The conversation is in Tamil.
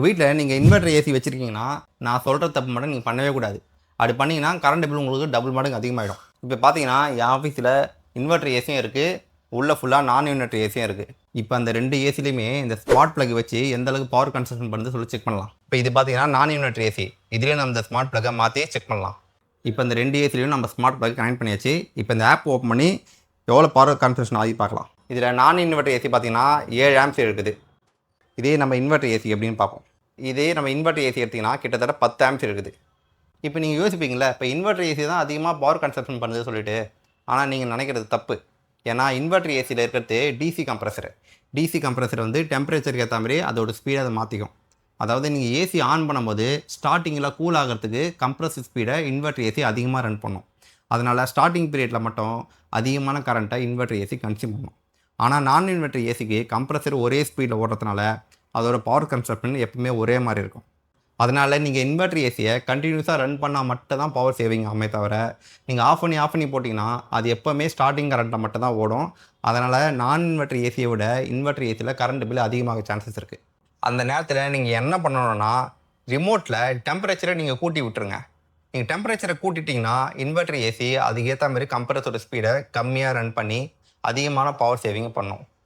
வீட்டில் நீங்கள் இன்வெர்டர் ஏசி வச்சுருக்கீங்கன்னா நான் சொல்கிற தப்பு மட்டும் நீங்கள் பண்ணவே கூடாது. அப்படி பண்ணிங்கன்னா கரண்ட் பில் உங்களுக்கு டபுள் மடங்கு அதிகமாகிடும். இப்போ பார்த்தீங்கன்னா என் ஆஃபீஸில் இன்வெர்டர் ஏசியும் இருக்குது, உள்ளே ஃபுல்லாக நான் இன்வெர்டர் ஏசியும் இருக்குது. இப்போ அந்த 2 ஏசிலையுமே இந்த ஸ்மார்ட் ப்ளக் வச்சு எந்த அளவுக்கு பவர் கன்சம்ஷன் பண்ணுறது சொல்லி செக் பண்ணலாம். இப்போ இது பார்த்தீங்கன்னா நான் இன்வெர்டர் ஏசி, இதுலேயே நம்ம இந்த ஸ்மார்ட் ப்ளக்கை மாற்றி செக் பண்ணலாம். இப்போ இந்த 2 ஏசிலையும் நம்ம ஸ்மார்ட் ப்ளக் கனெக்ட் பண்ணியாச்சு. இப்போ இந்த ஆப் ஓப்பன் பண்ணி எவ்வளோ பவர் கன்சம்ஷன் ஆகி பார்க்கலாம். இதில் நான் இன்வெர்டர் ஏசி பார்த்தீங்கன்னா 7 ஆம்ப்ஸ் இருக்குது. இதே நம்ம இன்வெர்டர் ஏசி எப்படின்னு பார்ப்போம். இதே நம்ம இன்வெர்டர் ஏசி எடுத்திங்கன்னா கிட்டத்தட்ட 10 ஆம்ப்ஸ் இருக்குது. இப்போ நீங்கள் யோசிப்பீங்களா, இப்போ இன்வெர்டர் ஏசி தான் அதிகமாக பவர் கன்சப்ஷன் பண்ணுது சொல்லிட்டு. ஆனால் நீங்கள் நினைக்கிறது தப்பு. ஏன்னா இன்வெர்டர் ஏசியில் இருக்கிறது டிசி கம்ப்ரஸர். டிசி கம்ப்ரஸர் வந்து டெம்பரேச்சருக்கு ஏற்ற மாதிரி அதோட ஸ்பீடை அதை மாற்றிக்கும். அதாவது நீங்கள் ஏசி ஆன் பண்ணும்போது ஸ்டார்டிங்கில் கூல் ஆகிறதுக்கு கம்ப்ரஸர் ஸ்பீடை இன்வெர்டர் ஏசி அதிகமாக ரன் பண்ணும். அதனால் ஸ்டார்டிங் பீரியடில் மட்டும் அதிகமான கரண்ட்டை இன்வெர்டர் ஏசி கன்சியூம் பண்ணும். ஆனால் நான் இன்வெர்டர் ஏசிக்கு கம்ப்ரஸர் ஒரே ஸ்பீடில் ஓடுறதுனால அதோட பவர் கன்சப்ஷன் எப்பவுமே ஒரே மாதிரி இருக்கும். அதனால் நீங்கள் இன்வெர்டர் ஏசியை கண்டினியூஸாக ரன் பண்ணால் மட்டும் தான் பவர் சேவிங் ஆகுமே தவிர, நீங்கள் ஆஃப் பண்ணி போட்டிங்கன்னா அது எப்போவுமே ஸ்டார்டிங் கரண்ட்டில் மட்டும் தான் ஓடும். அதனால் நான் இன்வெர்டர் ஏசியை விட இன்வெர்டர் ஏசியில் கரண்ட் பில் அதிகமாக சான்சஸ் இருக்குது. அந்த நேரத்தில் நீங்கள் என்ன பண்ணணும்னா, ரிமோட்டில் டெம்பரேச்சரை நீங்கள் கூட்டி விட்டுருங்க. நீங்கள் டெம்பரேச்சரை கூட்டிட்டிங்கன்னா இன்வெர்டர் ஏசி அதுக்கேற்ற மாதிரி கம்ப்ரஸரோட ஸ்பீடை கம்மியாக ரன் பண்ணி அதிகமான பவர் சேவிங் பண்ணும்.